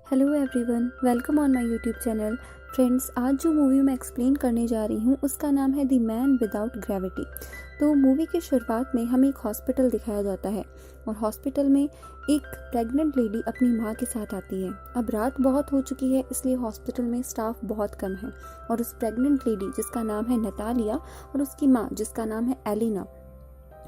Hello everyone, welcome on my YouTube channel. Friends, आज जो movie मैं एक्सप्लेन करने जा रही हूँ उसका नाम है द मैन विदाउट ग्रेविटी। तो मूवी की शुरुआत में हमें एक हॉस्पिटल दिखाया जाता है और हॉस्पिटल में एक प्रेग्नेंट लेडी अपनी माँ के साथ आती है। अब रात बहुत हो चुकी है, इसलिए हॉस्पिटल में स्टाफ बहुत कम है और उस प्रेग्नेंट लेडी जिसका नाम है नतालिया और उसकी माँ जिसका नाम है एलिना,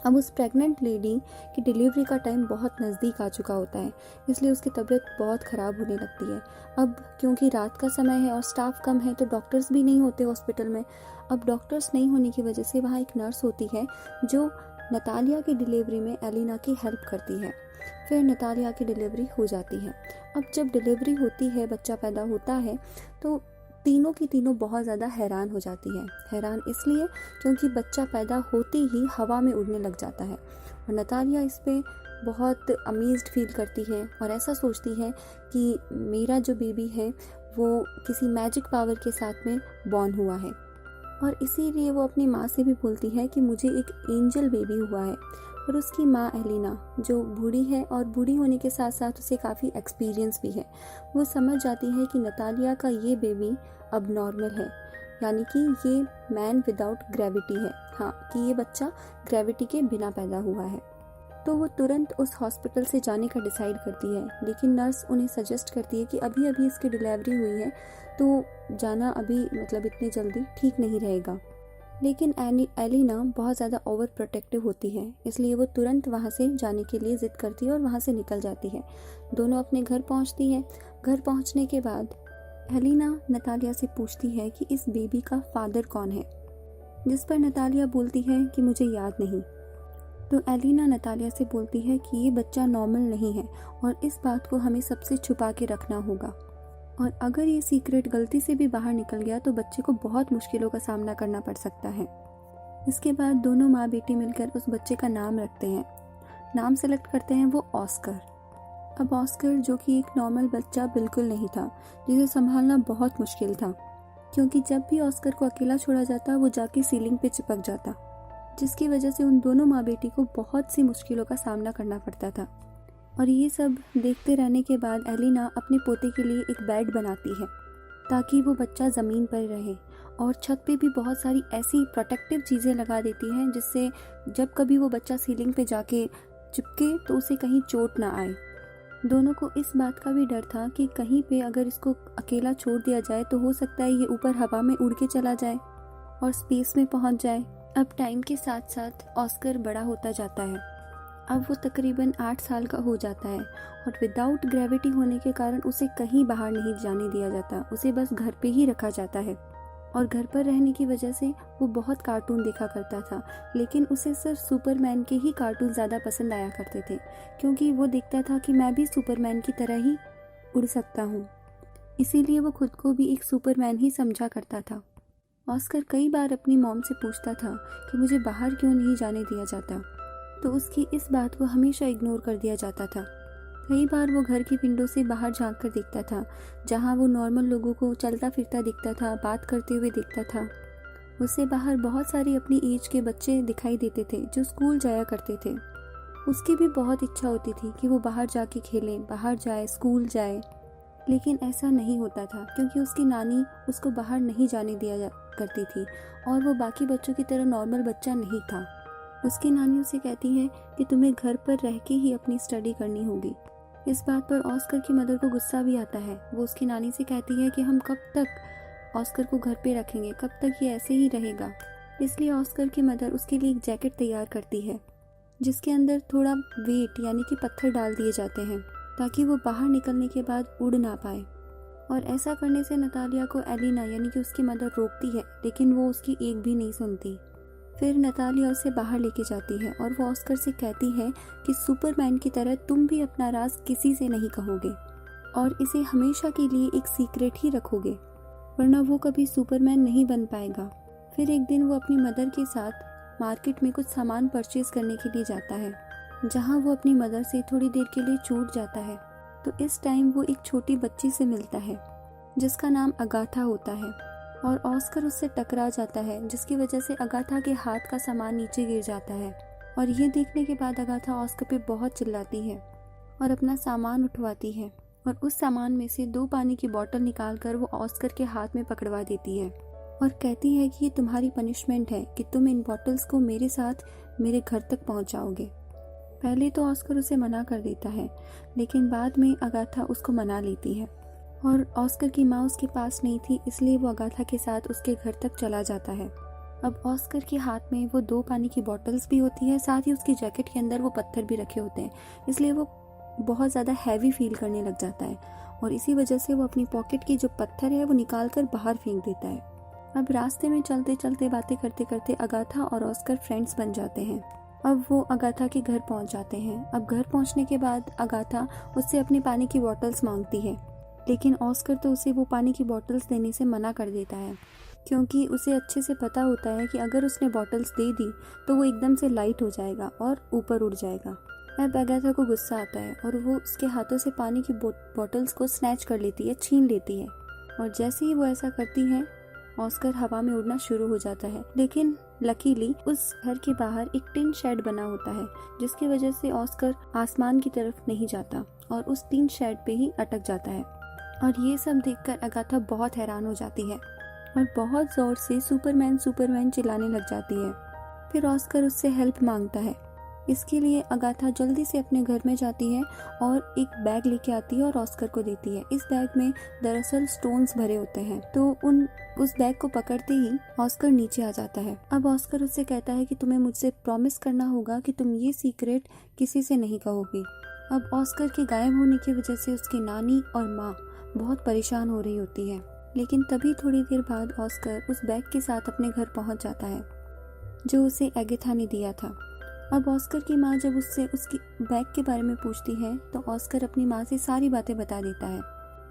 अब उस प्रेग्नेंट लेडी की डिलीवरी का टाइम बहुत नज़दीक आ चुका होता है, इसलिए उसकी तबीयत बहुत ख़राब होने लगती है। अब क्योंकि रात का समय है और स्टाफ कम है तो डॉक्टर्स भी नहीं होते हॉस्पिटल में। अब डॉक्टर्स नहीं होने की वजह से वहाँ एक नर्स होती है जो नतालिया की डिलीवरी में एलिना की हेल्प करती है। फिर नतालिया की डिलीवरी हो जाती है। अब जब डिलीवरी होती है, बच्चा पैदा होता है, तो तीनों की तीनों बहुत ज़्यादा हैरान हो जाती है। हैरान इसलिए क्योंकि बच्चा पैदा होते ही हवा में उड़ने लग जाता है और नतालिया इस पे बहुत अमेज्ड फील करती है और ऐसा सोचती है कि मेरा जो बेबी है वो किसी मैजिक पावर के साथ में बॉर्न हुआ है और इसीलिए वो अपनी माँ से भी बोलती है कि मुझे एक एंजल बेबी हुआ है। और उसकी माँ एलिना जो बूढ़ी है और बूढ़ी होने के साथ साथ उसे काफ़ी एक्सपीरियंस भी है, वो समझ जाती है कि नतालिया का ये बेबी अब नॉर्मल है, यानी कि ये मैन विदाउट ग्रेविटी है। हाँ, कि ये बच्चा ग्रेविटी के बिना पैदा हुआ है। तो वो तुरंत उस हॉस्पिटल से जाने का डिसाइड करती है, लेकिन नर्स उन्हें सजेस्ट करती है कि अभी अभी इसकी डिलीवरी हुई है तो जाना अभी इतने जल्दी ठीक नहीं रहेगा। लेकिन एलिना बहुत ज़्यादा ओवर प्रोटेक्टिव होती है, इसलिए वो तुरंत वहाँ से जाने के लिए ज़िद करती है और वहाँ से निकल जाती है। दोनों अपने घर पहुँचती है। घर पहुँचने के बाद एलिना नतालिया से पूछती है कि इस बेबी का फादर कौन है, जिस पर नतालिया बोलती है कि मुझे याद नहीं। तो एलिना नतालिया से बोलती है कि ये बच्चा नॉर्मल नहीं है और इस बात को हमें सबसे छुपा के रखना होगा, और अगर ये सीक्रेट गलती से भी बाहर निकल गया तो बच्चे को बहुत मुश्किलों का सामना करना पड़ सकता है। इसके बाद दोनों माँ बेटी मिलकर उस बच्चे का नाम रखते हैं। नाम सेलेक्ट करते हैं वो ऑस्कर। अब ऑस्कर, जो कि एक नॉर्मल बच्चा बिल्कुल नहीं था, जिसे संभालना बहुत मुश्किल था, क्योंकि जब भी ऑस्कर को अकेला छोड़ा जाता वो जाके सीलिंग पे चिपक जाता, जिसकी वजह से उन दोनों माँ बेटी को बहुत सी मुश्किलों का सामना करना पड़ता था। और ये सब देखते रहने के बाद एलिना अपने पोते के लिए एक बेड बनाती है ताकि वो बच्चा ज़मीन पर रहे, और छत पे भी बहुत सारी ऐसी प्रोटेक्टिव चीज़ें लगा देती हैं जिससे जब कभी वो बच्चा सीलिंग पे जाके चिपके तो उसे कहीं चोट ना आए। दोनों को इस बात का भी डर था कि कहीं पे अगर इसको अकेला छोड़ दिया जाए तो हो सकता है ये ऊपर हवा में उड़ के चला जाए और स्पेस में पहुंच जाए। अब टाइम के साथ साथ ऑस्कर बड़ा होता जाता है। अब वो तकरीबन 8 साल का हो जाता है और विदाउट ग्रेविटी होने के कारण उसे कहीं बाहर नहीं जाने दिया जाता, उसे बस घर पे ही रखा जाता है। और घर पर रहने की वजह से वो बहुत कार्टून देखा करता था, लेकिन उसे सिर्फ सुपरमैन के ही कार्टून ज़्यादा पसंद आया करते थे, क्योंकि वो देखता था कि मैं भी सुपरमैन की तरह ही उड़ सकता हूँ। इसीलिए वो खुद को भी एक सुपरमैन ही समझा करता था। ऑस्कर कई बार अपनी मॉम से पूछता था कि मुझे बाहर क्यों नहीं जाने दिया जाता, तो उसकी इस बात को हमेशा इग्नोर कर दिया जाता था। कई बार वो घर की विंडो से बाहर झांक कर देखता था, जहाँ वो नॉर्मल लोगों को चलता फिरता दिखता था, बात करते हुए दिखता था। उसे बाहर बहुत सारी अपनी एज के बच्चे दिखाई देते थे जो स्कूल जाया करते थे। उसकी भी बहुत इच्छा होती थी कि वो बाहर जाके खेले, बाहर जाए, स्कूल जाए, लेकिन ऐसा नहीं होता था क्योंकि उसकी नानी उसको बाहर नहीं जाने दिया करती थी और वो बाकी बच्चों की तरह नॉर्मल बच्चा नहीं था। उसकी नानी उसे कहती है कि तुम्हें घर पर रह के ही अपनी स्टडी करनी होगी। इस बात पर ऑस्कर की मदर को गुस्सा भी आता है। वो उसकी नानी से कहती है कि हम कब तक ऑस्कर को घर पे रखेंगे, कब तक ये ऐसे ही रहेगा। इसलिए ऑस्कर की मदर उसके लिए एक जैकेट तैयार करती है जिसके अंदर थोड़ा वेट यानी कि पत्थर डाल दिए जाते हैं ताकि वो बाहर निकलने के बाद उड़ ना पाए। और ऐसा करने से नतालिया को एलिना यानी कि उसकी मदर रोकती है, लेकिन वो उसकी एक भी नहीं सुनती। फिर नतालिया उसे बाहर लेके जाती है और वो ऑस्कर से कहती है कि सुपरमैन की तरह तुम भी अपना राज किसी से नहीं कहोगे और इसे हमेशा के लिए एक सीक्रेट ही रखोगे, वरना वो कभी सुपरमैन नहीं बन पाएगा। फिर एक दिन वो अपनी मदर के साथ मार्केट में कुछ सामान परचेज करने के लिए जाता है, जहाँ वो अपनी मदर से थोड़ी देर के लिए छूट जाता है। तो इस टाइम वो एक छोटी बच्ची से मिलता है जिसका नाम अगाथा होता है और ऑस्कर उससे टकरा जाता है, जिसकी वजह से अगाथा के हाथ का सामान नीचे गिर जाता है। और ये देखने के बाद अगाथा ऑस्कर पे बहुत चिल्लाती है और अपना सामान उठवाती है और उस सामान में से 2 पानी की बोतल निकालकर वो ऑस्कर के हाथ में पकड़वा देती है और कहती है कि ये तुम्हारी पनिशमेंट है कि तुम इन बॉटल्स को मेरे साथ मेरे घर तक पहुंचाओगे। पहले तो ऑस्कर उसे मना कर देता है, लेकिन बाद में अगाथा उसको मना लेती है और ऑस्कर की माँ उसके पास नहीं थी, इसलिए वो अगाथा के साथ उसके घर तक चला जाता है। अब ऑस्कर के हाथ में वो 2 पानी की बोतल्स भी होती है, साथ ही उसकी जैकेट के अंदर वो पत्थर भी रखे होते हैं, इसलिए वो बहुत ज़्यादा हैवी फील करने लग जाता है और इसी वजह से वो अपनी पॉकेट की जो पत्थर है वो निकाल कर बाहर फेंक देता है। अब रास्ते में चलते चलते बातें करते करते अगाथा और ऑस्कर फ्रेंड्स बन जाते हैं। अब वो अगाथा के घर पहुंच जाते हैं। अब घर पहुंचने के बाद अगाथा उससे अपनी पानी की बोतल्स मांगती है, लेकिन ऑस्कर तो उसे वो पानी की बोतल्स देने से मना कर देता है, क्योंकि उसे अच्छे से पता होता है कि अगर उसने बोतल्स दे दी तो वो एकदम से लाइट हो जाएगा और ऊपर उड़ जाएगा। अब अगाथा को गुस्सा आता है और वो उसके हाथों से पानी की बोतल्स को स्नैच कर लेती है, छीन लेती है और जैसे ही वो ऐसा करती है ऑस्कर हवा में उड़ना शुरू हो जाता है। लेकिन लकीली उस घर के बाहर एक टिन शेड बना होता है, जिसकी वजह से ऑस्कर आसमान की तरफ नहीं जाता और उस टिन शेड पे ही अटक जाता है। और ये सब देखकर अगाथा बहुत हैरान हो जाती है और बहुत जोर से सुपरमैन सुपरमैन चिल्लाने लग जाती है। फिर ऑस्कर उससे हेल्प मांगता है। इसके लिए अगाथा जल्दी से अपने घर में जाती है और एक बैग लेके आती है और ऑस्कर को देती है। इस बैग में दरअसल स्टोन्स भरे होते हैं, तो उस बैग को पकड़ते ही ऑस्कर नीचे आ जाता है। अब ऑस्कर उससे कहता है कि तुम्हें मुझसे प्रॉमिस करना होगा कि तुम ये सीक्रेट किसी से नहीं कहोगी। अब ऑस्कर के गायब होने की वजह से उसकी नानी और माँ बहुत परेशान हो रही होती है, लेकिन तभी थोड़ी देर बाद ऑस्कर उस बैग के साथ अपने घर पहुंच जाता है जो उसे अगाथा ने दिया था। अब ऑस्कर की माँ जब उससे उसकी बैग के बारे में पूछती है तो ऑस्कर अपनी माँ से सारी बातें बता देता है।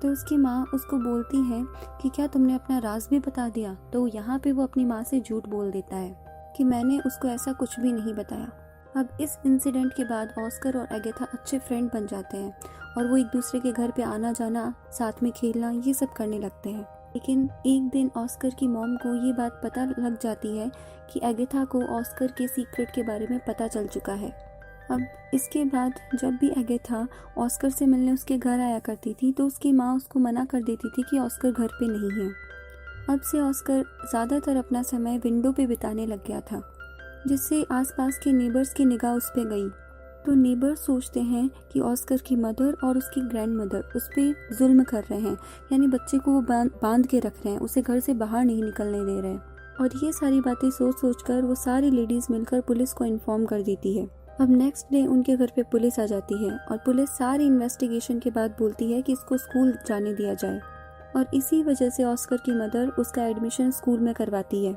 तो उसकी माँ उसको बोलती है कि क्या तुमने अपना राज भी बता दिया? तो यहाँ पे वो अपनी माँ से झूठ बोल देता है कि मैंने उसको ऐसा कुछ भी नहीं बताया। अब इस इंसिडेंट के बाद ऑस्कर और अगाथा अच्छे फ्रेंड बन जाते हैं और वो एक दूसरे के घर पे आना जाना, साथ में खेलना, ये सब करने लगते हैं। लेकिन एक दिन ऑस्कर की मॉम को ये बात पता लग जाती है कि अगाथा को ऑस्कर के सीक्रेट के बारे में पता चल चुका है। अब इसके बाद जब भी अगाथा ऑस्कर से मिलने उसके घर आया करती थी तो उसकी माँ उसको मना कर देती थी कि ऑस्कर घर पे नहीं है। अब से ऑस्कर ज़्यादातर अपना समय विंडो पे बिताने लग गया था, जिससे आसपास के नेबर्स की निगाह उस पे गई। तो नेबर्स सोचते हैं कि ऑस्कर की मदर और उसकी ग्रैंड मदर उस पर जुल्म कर रहे हैं, यानी बच्चे को वो बांध के रख रहे हैं, उसे घर से बाहर नहीं निकलने दे रहे हैं। और ये सारी बातें सोच कर वो सारी लेडीज मिलकर पुलिस को इन्फॉर्म कर देती है। अब नेक्स्ट डे उनके घर पे पुलिस आ जाती है और पुलिस सारी इन्वेस्टिगेशन के बाद बोलती है कि इसको स्कूल जाने दिया जाए और इसी वजह से ऑस्कर की मदर उसका एडमिशन स्कूल में करवाती है।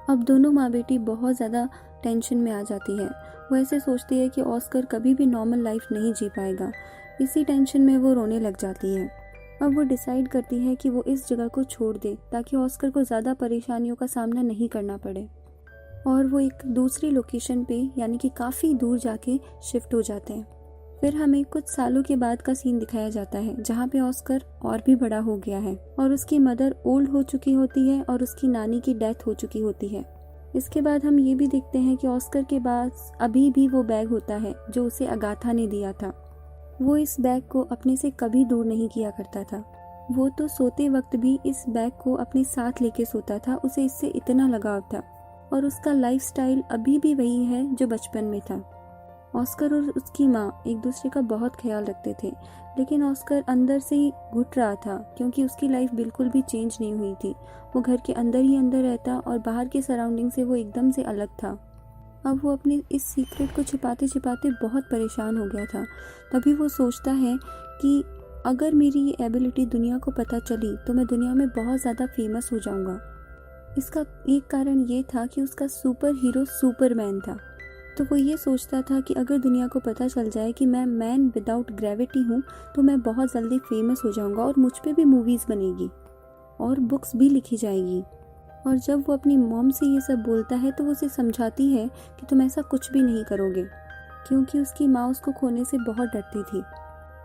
अब दोनों माँ बेटी बहुत ज़्यादा टेंशन में आ जाती है। वो ऐसे सोचती है कि ऑस्कर कभी भी नॉर्मल लाइफ नहीं जी पाएगा। इसी टेंशन में वो रोने लग जाती है। अब वो डिसाइड करती है कि वो इस जगह को छोड़ दे ताकि ऑस्कर को ज़्यादा परेशानियों का सामना नहीं करना पड़े, और वो एक दूसरी लोकेशन पे यानी कि काफ़ी दूर जाके शिफ्ट हो जाते हैं। फिर हमें कुछ सालों के बाद का सीन दिखाया जाता है जहाँ पे ऑस्कर और भी बड़ा हो गया है और उसकी मदर ओल्ड हो चुकी होती है और उसकी नानी की डेथ हो चुकी होती है। इसके बाद हम ये भी देखते हैं कि ऑस्कर के पास अभी भी वो बैग होता है जो उसे अगाथा ने दिया था। वो इस बैग को अपने से कभी दूर नहीं किया करता था। वो तो सोते वक्त भी इस बैग को अपने साथ लेके सोता था, उसे इससे इतना लगाव था और उसका लाइफस्टाइल अभी भी वही है जो बचपन में था। ऑस्कर और उसकी माँ एक दूसरे का बहुत ख्याल रखते थे, लेकिन ऑस्कर अंदर से ही घुट रहा था क्योंकि उसकी लाइफ बिल्कुल भी चेंज नहीं हुई थी। वो घर के अंदर ही अंदर रहता और बाहर के सराउंडिंग से वो एकदम से अलग था। अब वो अपने इस सीक्रेट को छिपाते छिपाते बहुत परेशान हो गया था। तभी वो सोचता है कि अगर मेरी ये एबिलिटी दुनिया को पता चली तो मैं दुनिया में बहुत ज़्यादा फेमस हो जाऊंगा। इसका एक कारण ये था कि उसका सुपर हीरो सुपरमैन था। तो वो ये सोचता था कि अगर दुनिया को पता चल जाए कि मैं मैन विदाउट ग्रेविटी हूँ तो मैं बहुत जल्दी फेमस हो जाऊँगा और मुझ पे भी मूवीज़ बनेगी और बुक्स भी लिखी जाएगी। और जब वो अपनी मॉम से ये सब बोलता है तो वो उसे समझाती है कि तुम ऐसा कुछ भी नहीं करोगे, क्योंकि उसकी माँ उसको खोने से बहुत डरती थी।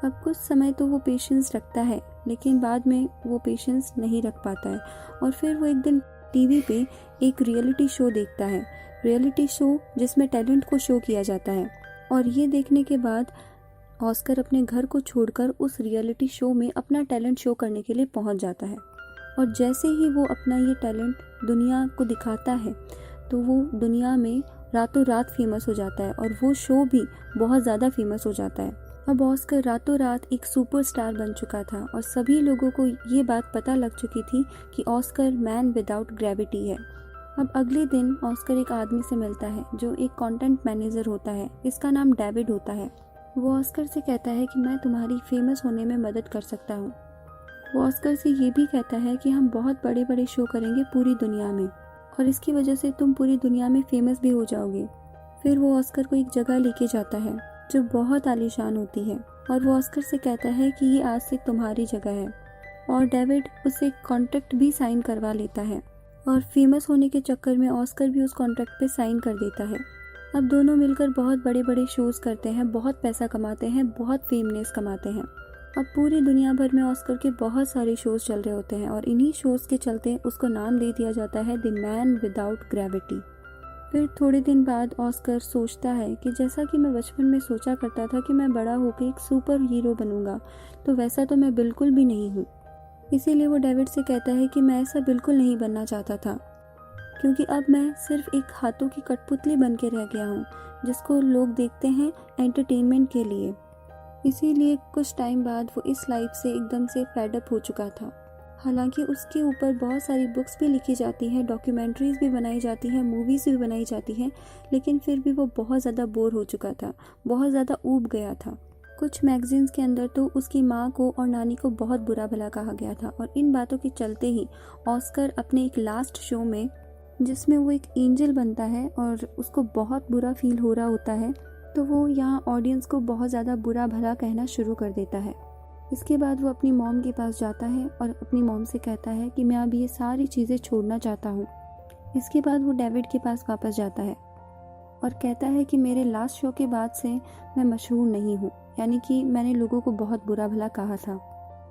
अब कुछ समय तो वो पेशेंस रखता है, लेकिन बाद में वो पेशेंस नहीं रख पाता है और फिर वो एक दिन टीवी पे एक रियलिटी शो देखता है। रियलिटी शो जिसमें टैलेंट को शो किया जाता है, और ये देखने के बाद ऑस्कर अपने घर को छोड़कर उस रियलिटी शो में अपना टैलेंट शो करने के लिए पहुंच जाता है। और जैसे ही वो अपना ये टैलेंट दुनिया को दिखाता है तो वो दुनिया में रातों रात फेमस हो जाता है और वो शो भी बहुत ज़्यादा फेमस हो जाता है। अब ऑस्कर रातों रात एक सुपरस्टार बन चुका था और सभी लोगों को ये बात पता लग चुकी थी कि ऑस्कर मैन विदाउट ग्रेविटी है। अब अगले दिन ऑस्कर एक आदमी से मिलता है जो एक कंटेंट मैनेजर होता है। इसका नाम डेविड होता है। वो ऑस्कर से कहता है कि मैं तुम्हारी फेमस होने में मदद कर सकता हूँ। वो ऑस्कर से ये भी कहता है कि हम बहुत बड़े बड़े शो करेंगे पूरी दुनिया में और इसकी वजह से तुम पूरी दुनिया में फेमस भी हो जाओगे। फिर वो ऑस्कर को एक जगह लेके जाता है जो बहुत आलीशान होती है और वो ऑस्कर से कहता है कि ये आज से तुम्हारी जगह है और डेविड उससे कॉन्ट्रैक्ट भी साइन करवा लेता है और फेमस होने के चक्कर में ऑस्कर भी उस कॉन्ट्रैक्ट पे साइन कर देता है। अब दोनों मिलकर बहुत बड़े बड़े शोज़ करते हैं, बहुत पैसा कमाते हैं, बहुत फेमनेस कमाते हैं। अब पूरी दुनिया भर में ऑस्कर के बहुत सारे शोज़ चल रहे होते हैं और इन्हीं शोज़ के चलते उसको नाम दे दिया जाता है द मैन विदाउट ग्रेविटी। फिर थोड़े दिन बाद ऑस्कर सोचता है कि जैसा कि मैं बचपन में सोचा करता था कि मैं बड़ा होकर एक सुपर हीरो बनूंगा, तो वैसा तो मैं बिल्कुल भी नहीं हूँ। इसीलिए वो डेविड से कहता है कि मैं ऐसा बिल्कुल नहीं बनना चाहता था, क्योंकि अब मैं सिर्फ एक हाथों की कठपुतली बन के रह गया हूँ जिसको लोग देखते हैं एंटरटेनमेंट के लिए। इसीलिए कुछ टाइम बाद वो इस लाइफ से एकदम से फेड अप हो चुका था। हालांकि उसके ऊपर बहुत सारी बुक्स भी लिखी जाती हैं, डॉक्यूमेंट्रीज भी बनाई जाती हैं, मूवीज़ भी बनाई जाती हैं, लेकिन फिर भी वो बहुत ज़्यादा बोर हो चुका था, बहुत ज़्यादा ऊब गया था। कुछ मैगजीन्स के अंदर तो उसकी माँ को और नानी को बहुत बुरा भला कहा गया था और इन बातों के चलते ही ऑस्कर अपने एक लास्ट शो में, जिसमें वो एक एंजल बनता है और उसको बहुत बुरा फील हो रहा होता है, तो वो यहाँ ऑडियंस को बहुत ज़्यादा बुरा भला कहना शुरू कर देता है। इसके बाद वो अपनी मॉम के पास जाता है और अपनी मॉम से कहता है कि मैं अब ये सारी चीज़ें छोड़ना चाहता हूँ। इसके बाद वो डेविड के पास वापस जाता है और कहता है कि मेरे लास्ट शो के बाद से मैं मशहूर नहीं हूँ, यानी कि मैंने लोगों को बहुत बुरा भला कहा था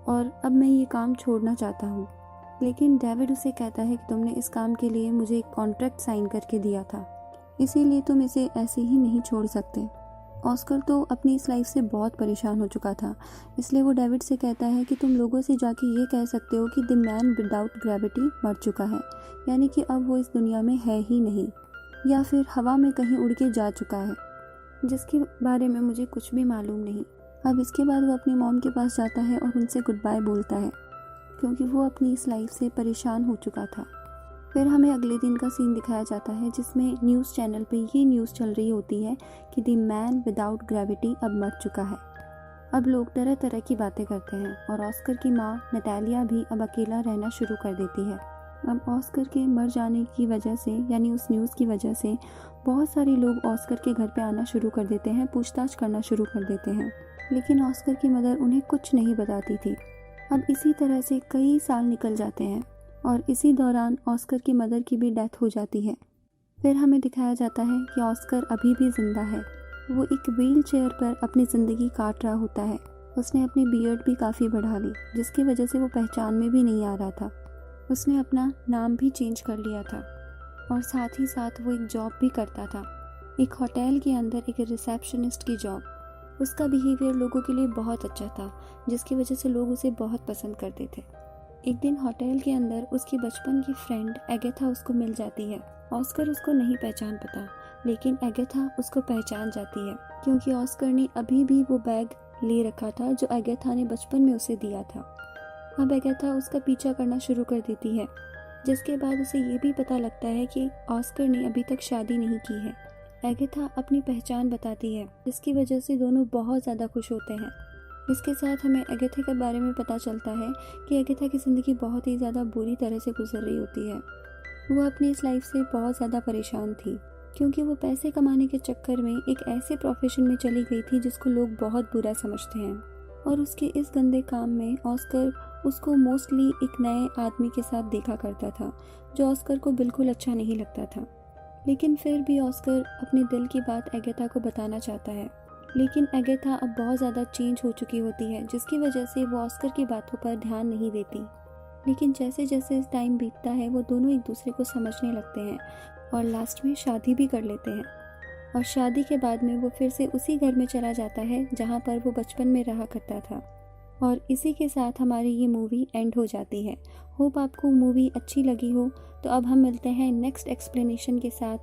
और अब मैं ये काम छोड़ना चाहता हूँ। लेकिन डेविड उसे कहता है कि तुमने इस काम के लिए मुझे एक कॉन्ट्रैक्ट साइन करके दिया था, इसीलिए तुम इसे ऐसे ही नहीं छोड़ सकते। ऑस्कर तो अपनी इस लाइफ से बहुत परेशान हो चुका था, इसलिए वो डेविड से कहता है कि तुम लोगों से जाके ये कह सकते हो कि द मैन विदाउट ग्रेविटी मर चुका है, यानी कि अब वो इस दुनिया में है ही नहीं, या फिर हवा में कहीं उड़ के जा चुका है, जिसके बारे में मुझे कुछ भी मालूम नहीं। अब इसके बाद वो अपनी मॉम के पास जाता है और उनसे गुड बाय बोलता है, क्योंकि वो अपनी इस लाइफ से परेशान हो चुका था। फिर हमें अगले दिन का सीन दिखाया जाता है जिसमें न्यूज़ चैनल पे ये न्यूज़ चल रही होती है कि द मैन विदाउट ग्रेविटी अब मर चुका है। अब लोग तरह तरह की बातें करते हैं और ऑस्कर की माँ नतालिया भी अब अकेला रहना शुरू कर देती है। अब ऑस्कर के मर जाने की वजह से, यानी उस न्यूज़ की वजह से, बहुत सारे लोग ऑस्कर के घर पे आना शुरू कर देते हैं, पूछताछ करना शुरू कर देते हैं, लेकिन ऑस्कर की मदर उन्हें कुछ नहीं बताती थी। अब इसी तरह से कई साल निकल जाते हैं और इसी दौरान ऑस्कर की मदर की भी डेथ हो जाती है। फिर हमें दिखाया जाता है कि ऑस्कर अभी भी जिंदा है। वो एक व्हील चेयर पर अपनी ज़िंदगी काट रहा होता है। उसने अपनी बियर्ड भी काफ़ी बढ़ा ली, जिसकी वजह से वो पहचान में भी नहीं आ रहा था। उसने अपना नाम भी चेंज कर लिया था और साथ ही साथ वो एक जॉब भी करता था, एक होटल के अंदर एक रिसेप्शनिस्ट की जॉब। उसका बिहेवियर लोगों के लिए बहुत अच्छा था, जिसकी वजह से लोग उसे बहुत पसंद करते थे। एक दिन होटल के अंदर उसकी बचपन की फ्रेंड एगेथा उसको मिल जाती है। ऑस्कर उसको नहीं पहचान पाता, लेकिन एगेथा उसको पहचान जाती है, क्योंकि ऑस्कर ने अभी भी वो बैग ले रखा था जो एगेथा ने बचपन में उसे दिया था। अब एगेथा उसका पीछा करना शुरू कर देती है, जिसके बाद उसे ये भी पता लगता है कि ऑस्कर ने अभी तक शादी नहीं की है। एगेथा अपनी पहचान बताती है, जिसकी वजह से दोनों बहुत ज़्यादा खुश होते हैं। इसके साथ हमें एगेथा के बारे में पता चलता है कि एगेथा की ज़िंदगी बहुत ही ज़्यादा बुरी तरह से गुजर रही होती है। वो अपनी इस लाइफ से बहुत ज़्यादा परेशान थी, क्योंकि वो पैसे कमाने के चक्कर में एक ऐसे प्रोफेशन में चली गई थी जिसको लोग बहुत बुरा समझते हैं। और उसके इस गंदे काम में ऑस्कर उसको मोस्टली एक नए आदमी के साथ देखा करता था, जो ऑस्कर को बिल्कुल अच्छा नहीं लगता था। लेकिन फिर भी ऑस्कर अपने दिल की बात एगेथा को बताना चाहता है, लेकिन एगेथा अब बहुत ज़्यादा चेंज हो चुकी होती है, जिसकी वजह से वो ऑस्कर की बातों पर ध्यान नहीं देती। लेकिन जैसे जैसे टाइम बीतता है वो दोनों एक दूसरे को समझने लगते हैं और लास्ट में शादी भी कर लेते हैं। और शादी के बाद में वो फिर से उसी घर में चला जाता है जहाँ पर वो बचपन में रहा करता था। और इसी के साथ हमारी ये मूवी एंड हो जाती है। होप आपको मूवी अच्छी लगी हो। तो अब हम मिलते हैं नेक्स्ट एक्सप्लेनेशन के साथ।